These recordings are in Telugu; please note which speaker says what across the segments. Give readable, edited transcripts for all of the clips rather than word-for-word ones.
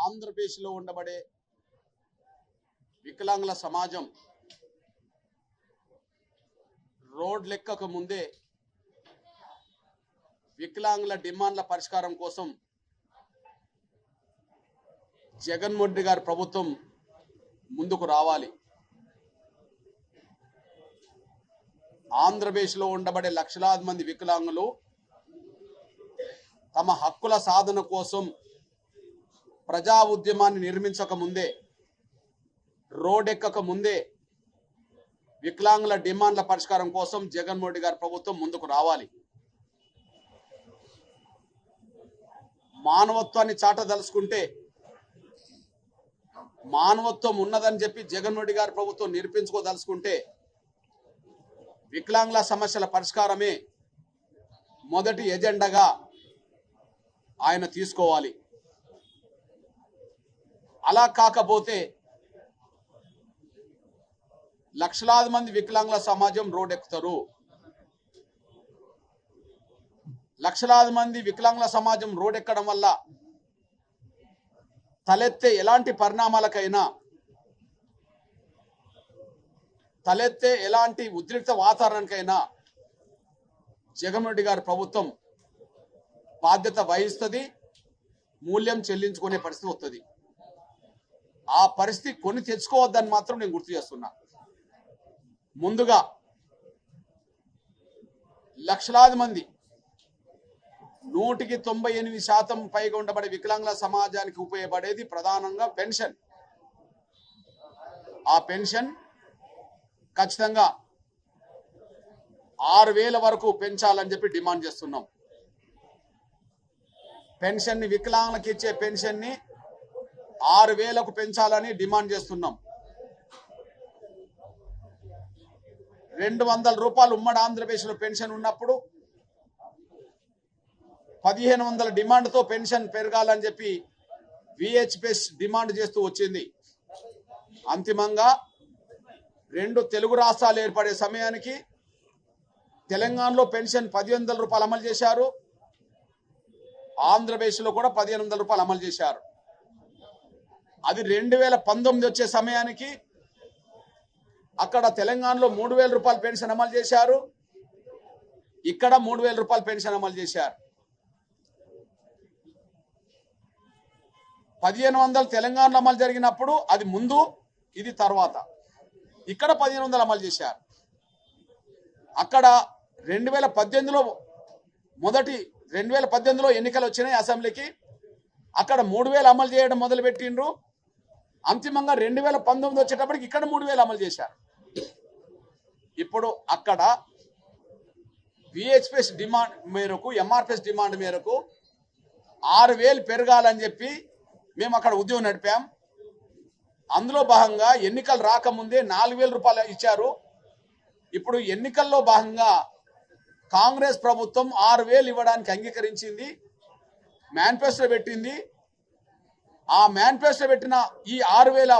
Speaker 1: ఆంధ్రప్రదేశ్లో ఉండబడే వికలాంగుల సమాజం రోడ్లెక్కక ముందే వికలాంగుల డిమాండ్ల పరిష్కారం కోసం జగన్మోహన్ రెడ్డి గారి ప్రభుత్వం ముందుకు రావాలి. ఆంధ్రప్రదేశ్లో ఉండబడే లక్షలాది మంది వికలాంగులు తమ హక్కుల సాధన కోసం ప్రజా ఉద్యమాన్ని నిర్మించక ముందే, రోడ్డెక్కక ముందే వికలాంగుల డిమాండ్ల పరిష్కారం కోసం జగన్మోహన్ రెడ్డి గారి ప్రభుత్వం ముందుకు రావాలి. మానవత్వాన్ని చాటదలుచుకుంటే, మానవత్వం ఉన్నదని చెప్పి జగన్మోహన్ రెడ్డి గారి ప్రభుత్వం నిరూపించుకోదలుచుకుంటే వికలాంగుల సమస్యల పరిష్కారమే మొదటి ఎజెండాగా ఆయన తీసుకోవాలి. అలా కాకపోతే లక్షలాది మంది వికలాంగుల సమాజం రోడ్డెక్కుతారు. లక్షలాది మంది వికలాంగుల సమాజం రోడ్డెక్కడం వల్ల తలెత్తే ఎలాంటి పరిణామాలకైనా, తలెత్తే ఎలాంటి ఉద్రిక్త వాతావరణానికైనా జగన్మోహన్ రెడ్డి గారి ప్రభుత్వం బాధ్యత వహిస్తుంది, మూల్యం చెల్లించుకునే పరిస్థితి వస్తుంది. ఆ పరిస్థితి కొని తెచ్చుకోవద్దని మాత్రం నేను గుర్తు చేస్తున్నా. ముందుగా లక్షలాది మంది 198% పైగా ఉండబడే వికలాంగుల సమాజానికి ఉపయోగపడేది ప్రధానంగా పెన్షన్. ఆ పెన్షన్ ఖచ్చితంగా 6,000 వరకు పెంచాలని చెప్పి డిమాండ్ చేస్తున్నాం. పెన్షన్ ని, వికలాంగులకు ఇచ్చే పెన్షన్ ని 6,000కు పెంచాలని డిమాండ్ చేస్తున్నాం. 200 రూపాయలు ఉమ్మడి ఆంధ్రప్రదేశ్లో పెన్షన్ ఉన్నప్పుడు 1,500 డిమాండ్తో పెన్షన్ పెరగాలని చెప్పి విహెచ్పిఎస్ డిమాండ్ చేస్తూ వచ్చింది. అంతిమంగా 2 తెలుగు రాష్ట్రాలు ఏర్పడే సమయానికి తెలంగాణలో పెన్షన్ 1,500 రూపాయలు అమలు చేశారు, ఆంధ్రప్రదేశ్లో కూడా 1,500 రూపాయలు అమలు చేశారు. అది 2019 వచ్చే సమయానికి అక్కడ తెలంగాణలో 3,000 రూపాయల పెన్షన్ అమలు చేశారు, ఇక్కడ 3,000 రూపాయల పెన్షన్ అమలు చేశారు. 1,500 తెలంగాణలో అమలు జరిగినప్పుడు అది ముందు, ఇది తర్వాత. ఇక్కడ 1,500 అమలు చేశారు. అక్కడ 2018లో 2018లో ఎన్నికలు వచ్చినాయి అసెంబ్లీకి. అక్కడ 3,000 అమలు చేయడం మొదలు పెట్టిండ్రు. అంతిమంగా 2019 వచ్చేటప్పటికి ఇక్కడ 3,000 అమలు చేశారు. ఇప్పుడు అక్కడ విహెచ్పిఎస్ డిమాండ్ మేరకు, ఎంఆర్పిఎస్ డిమాండ్ మేరకు 6,000 పెరగాలని చెప్పి మేము అక్కడ ఉద్యమం నడిపాం. అందులో భాగంగా ఎన్నికలు రాకముందే 4,000 రూపాయలు ఇచ్చారు. ఇప్పుడు ఎన్నికల్లో భాగంగా కాంగ్రెస్ ప్రభుత్వం 6,000 ఇవ్వడానికి అంగీకరించింది, మేనిఫెస్టో పెట్టింది. ఆ మేనిఫెస్టో పెట్టిన ఈ 6,000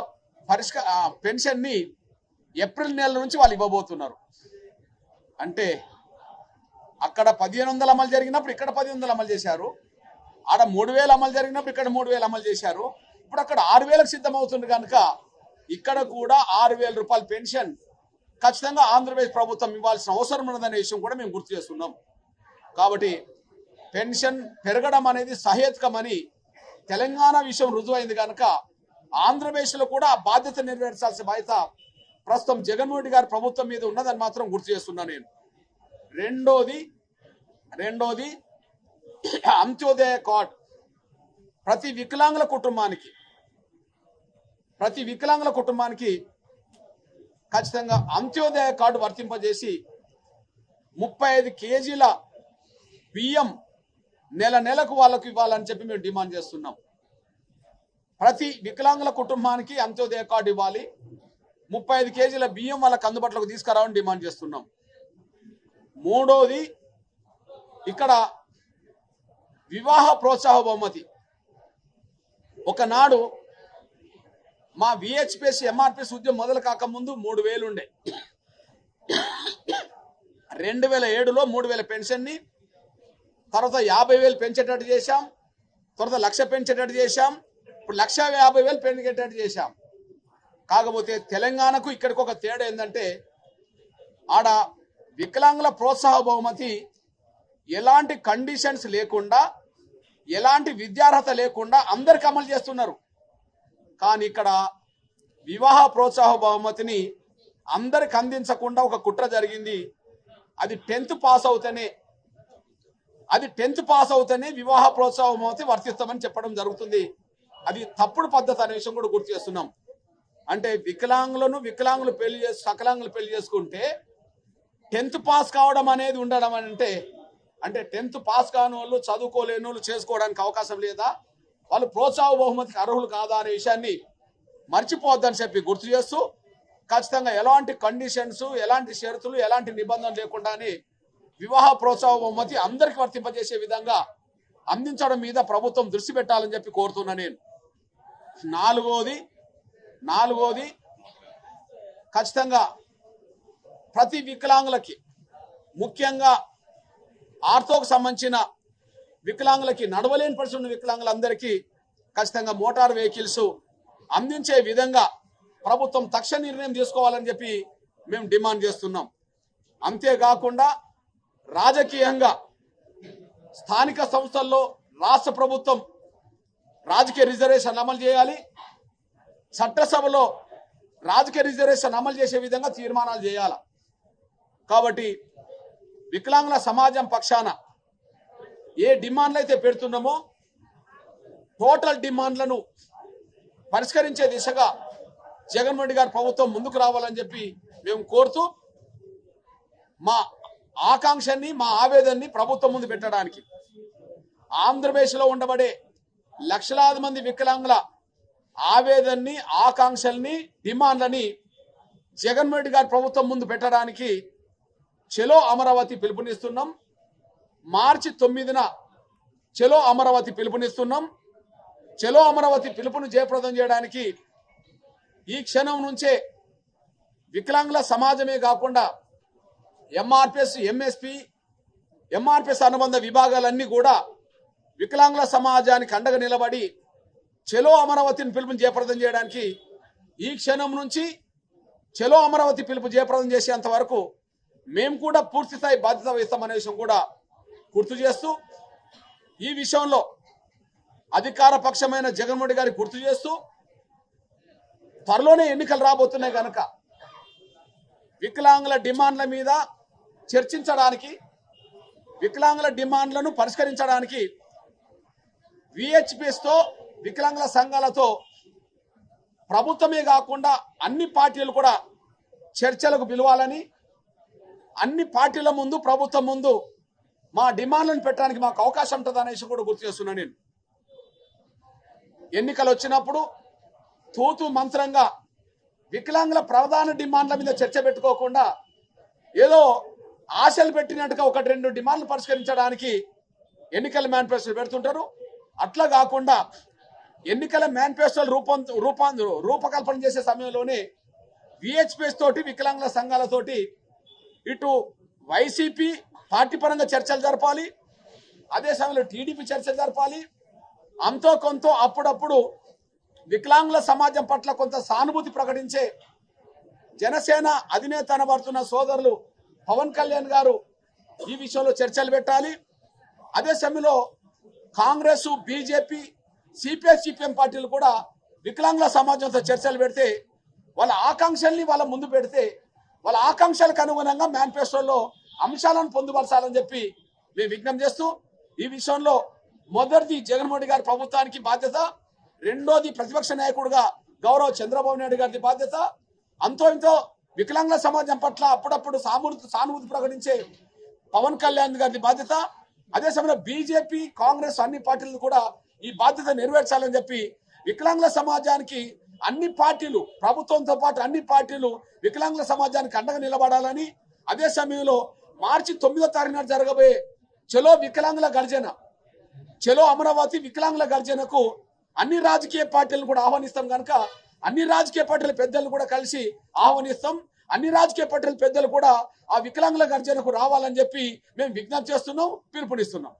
Speaker 1: పెన్షన్ ని ఏప్రిల్ నెల నుంచి వాళ్ళు ఇవ్వబోతున్నారు. అంటే అక్కడ 1,500 అమలు జరిగినప్పుడు ఇక్కడ 1,500 అమలు చేశారు, ఆడ 3,000 అమలు జరిగినప్పుడు ఇక్కడ 3,000 అమలు చేశారు. ఇప్పుడు అక్కడ 6,000కు సిద్ధమవుతుంది కనుక ఇక్కడ కూడా 6,000 రూపాయల పెన్షన్ ఖచ్చితంగా ఆంధ్రప్రదేశ్ ప్రభుత్వం ఇవ్వాల్సిన అవసరం ఉన్నదనే విషయం కూడా మేము గుర్తు చేస్తున్నాం. కాబట్టి పెన్షన్ పెరగడం అనేది సహేతుకమని తెలంగాణ విషయం రుజువైంది కనుక ఆంధ్రప్రదేశ్లో కూడా ఆ బాధ్యత నెరవేర్చాల్సిన బాధ్యత ప్రస్తుతం జగన్మోహన్ రెడ్డి గారి ప్రభుత్వం మీద ఉన్నదని మాత్రం గుర్తు చేస్తున్నా నేను. రెండోది అంత్యోదయ కార్డు ప్రతి వికలాంగుల కుటుంబానికి ఖచ్చితంగా అంత్యోదయ కార్డు వర్తింపజేసి 35 కేజీల బియ్యం నెలకు వాళ్ళకు ఇవ్వాలని చెప్పి మేము డిమాండ్ చేస్తున్నాం. ప్రతి వికలాంగుల కుటుంబానికి అంత్యోదయ కార్డు ఇవ్వాలి, 35 కేజీల బియ్యం వాళ్ళకి అందుబాటులోకి తీసుకురావాలని డిమాండ్ చేస్తున్నాం. మూడోది ఇక్కడ వివాహ ప్రోత్సాహ బహుమతి. ఒకనాడు మా విహెచ్పిఎస్ ఎంఆర్పిఎస్ ఉద్యమం మొదలు కాకముందు 3,000 ఉండే. 2007లో 3,000 పెన్షన్ని తర్వాత 50,000 పెంచేటట్టు చేశాం, తర్వాత 1,00,000 పెంచేటట్టు చేశాం, ఇప్పుడు 1,50,000 పెండింగ్ చేశాం. కాకపోతే తెలంగాణకు ఇక్కడికి ఒక తేడా ఏంటంటే ఆడ వికలాంగుల ప్రోత్సాహ బహుమతి ఎలాంటి కండిషన్స్ లేకుండా ఎలాంటి విద్యార్హత లేకుండా అందరికి అమలు చేస్తున్నారు. కానీ ఇక్కడ వివాహ ప్రోత్సాహ బహుమతిని అందరికి అందించకుండా ఒక కుట్ర జరిగింది. అది 10th పాస్ అవుతేనే వివాహ ప్రోత్సాహ బహుమతి వర్తిస్తామని చెప్పడం జరుగుతుంది. అది తప్పుడు పద్ధతి అనే విషయం కూడా గుర్తు చేస్తున్నాం. అంటే వికలాంగులు సకలాంగులు పెళ్లి చేసుకుంటే 10th పాస్ కావడం అనేది ఉండడం అంటే 10th పాస్ కాని వాళ్ళు, చదువుకోలేని వాళ్ళు చేసుకోవడానికి అవకాశం లేదా, వాళ్ళు ప్రోత్సాహ బహుమతికి అర్హులు కాదా అనే విషయాన్ని మర్చిపోవద్దని చెప్పి గుర్తు చేస్తూ ఖచ్చితంగా ఎలాంటి కండిషన్స్, ఎలాంటి షరతులు, ఎలాంటి నిబంధనలు లేకుండానే వివాహ ప్రోత్సాహ బహుమతి అందరికి వర్తింపజేసే విధంగా అందించడం మీద ప్రభుత్వం దృష్టి పెట్టాలని చెప్పి కోరుతున్నా నేను. నాలుగోది ఖచ్చితంగా ప్రతి వికలాంగులకి, ముఖ్యంగా ఆర్థోకు సంబంధించిన వికలాంగులకి, నడవలేని పరిస్థితి ఉన్న వికలాంగులందరికీ ఖచ్చితంగా మోటార్ వెహికల్స్ అందించే విధంగా ప్రభుత్వం తక్షణ నిర్ణయం తీసుకోవాలని చెప్పి మేము డిమాండ్ చేస్తున్నాం. అంతేకాకుండా రాజకీయంగా స్థానిక సంస్థల్లో రాష్ట్ర ప్రభుత్వం రాజకీయ రిజర్వేషన్ అమలు చేయాలి. చట్టసభలో రాజకీయ రిజర్వేషన్ అమలు చేసే విధంగా తీర్మానాలు చేయాలి. కాబట్టి వికలాంగుల సమాజం పక్షాన ఏ డిమాండ్లు అయితే పెడుతున్నామో టోటల్ డిమాండ్లను పరిష్కరించే దిశగా జగన్మోహన్ రెడ్డి గారి ప్రభుత్వం ముందుకు రావాలని చెప్పి మేము కోరుతూ మా ఆకాంక్షని, మా ఆవేదనని ప్రభుత్వం ముందు పెట్టడానికి ఆంధ్రప్రదేశ్లో ఉండబడే లక్షలాది మంది వికలాంగుల ఆవేదనని, ఆకాంక్షల్ని, డిమాండ్లని జగన్మోహన్ రెడ్డి గారి ప్రభుత్వం ముందు పెట్టడానికి చలో అమరావతి పిలుపునిస్తున్నాం. మార్చి 9న చలో అమరావతి పిలుపునిస్తున్నాం. చలో అమరావతి పిలుపును జయప్రదం చేయడానికి ఈ క్షణం నుంచే వికలాంగుల సమాజమే కాకుండా ఎంఆర్పిఎస్, ఎంఎస్పి అనుబంధ విభాగాలన్నీ కూడా వికలాంగుల సమాజానికి అండగా నిలబడి చలో అమరావతిని పిలుపుని జయప్రదం చేయడానికి ఈ క్షణం నుంచి చలో అమరావతి పిలుపు జయప్రదం చేసేంత వరకు మేము కూడా పూర్తిస్థాయి బాధ్యత వహిస్తామనే విషయం కూడా గుర్తు చేస్తూ, ఈ విషయంలో అధికార పక్షమైన జగన్మోహన్ రెడ్డి గారికి గుర్తు చేస్తూ, త్వరలోనే ఎన్నికలు రాబోతున్నాయి కనుక వికలాంగుల డిమాండ్ల మీద చర్చించడానికి, వికలాంగుల డిమాండ్లను పరిష్కరించడానికి విహెచ్పిఎస్తో, వికలాంగుల సంఘాలతో ప్రభుత్వమే కాకుండా అన్ని పార్టీలు కూడా చర్చలకు పిలవాలని, అన్ని పార్టీల ముందు, ప్రభుత్వం ముందు మా డిమాండ్లను పెట్టడానికి మాకు అవకాశం ఉంటుంది అనేసి కూడా గుర్తు చేస్తున్నాను. నేను ఎన్నికలు వచ్చినప్పుడు తూతు మంత్రంగా వికలాంగుల ప్రధాన డిమాండ్ల మీద చర్చ పెట్టుకోకుండా ఏదో ఆశలు పెట్టినట్టుగా 1-2 డిమాండ్లు పరిష్కరించడానికి ఎన్నికల మేనిఫెస్టోలు పెడుతుంటారు. అట్లా కాకుండా ఎన్నికల మేనిఫెస్టోలు రూపకల్పన చేసే సమయంలోనే విహెచ్పిఎస్ తోటి, వికలాంగుల సంఘాలతోటి ఇటు వైసీపీ పార్టీ పరంగా చర్చలు జరపాలి, అదే సమయంలో టీడీపీ చర్చలు జరపాలి. అంతో కొంత అప్పుడప్పుడు వికలాంగుల సమాజం పట్ల కొంత సానుభూతి ప్రకటించే జనసేన అధినేత అనబడుతున్న సోదరులు పవన్ కళ్యాణ్ గారు ఈ విషయంలో చర్చలు పెట్టాలి. అదే సమయంలో కాంగ్రెస్, బీజేపీ, సిపిఎం పార్టీలు కూడా వికలాంగుల సమాజంతో చర్చలు పెడితే, వాళ్ళ ఆకాంక్షల్ని వాళ్ళ ముందు పెడితే, వాళ్ళ ఆకాంక్షలకు అనుగుణంగా మేనిఫెస్టోలో అంశాలను పొందుపరచాలని చెప్పి మేము విజ్ఞప్తి చేస్తూ, ఈ విషయంలో మొదటిది జగన్మోహన్ రెడ్డి గారి ప్రభుత్వానికి బాధ్యత, రెండోది ప్రతిపక్ష నాయకుడిగా గౌరవ చంద్రబాబు నాయుడు గారి బాధ్యత, అంతో ఇంతో వికలాంగుల సమాజం పట్ల అప్పుడప్పుడు సానుభూతి ప్రకటించే పవన్ కళ్యాణ్ గారి బాధ్యత, అదే సమయంలో బీజేపీ, కాంగ్రెస్ అన్ని పార్టీలు కూడా ఈ బాధ్యత నెరవేర్చాలని చెప్పి వికలాంగుల సమాజానికి అన్ని పార్టీలు, ప్రభుత్వంతో పాటు అన్ని పార్టీలు వికలాంగుల సమాజానికి అండగా నిలబడాలని, అదే సమయంలో మార్చి 9వ తారీఖున జరగబోయే చలో వికలాంగుల గర్జన, చలో అమరావతి వికలాంగుల గర్జనకు అన్ని రాజకీయ పార్టీలను కూడా ఆహ్వానిస్తాం కనుక అన్ని రాజకీయ పార్టీల పెద్దలు కూడా కలిసి ఆహ్వానిస్తాం. అన్ని రాజకీయ పార్టీల పెద్దలు కూడా ఆ వికలాంగుల గర్జనకు రావాలని చెప్పి మేము విజ్ఞప్తి చేస్తున్నాం, పిలుపునిస్తున్నాం.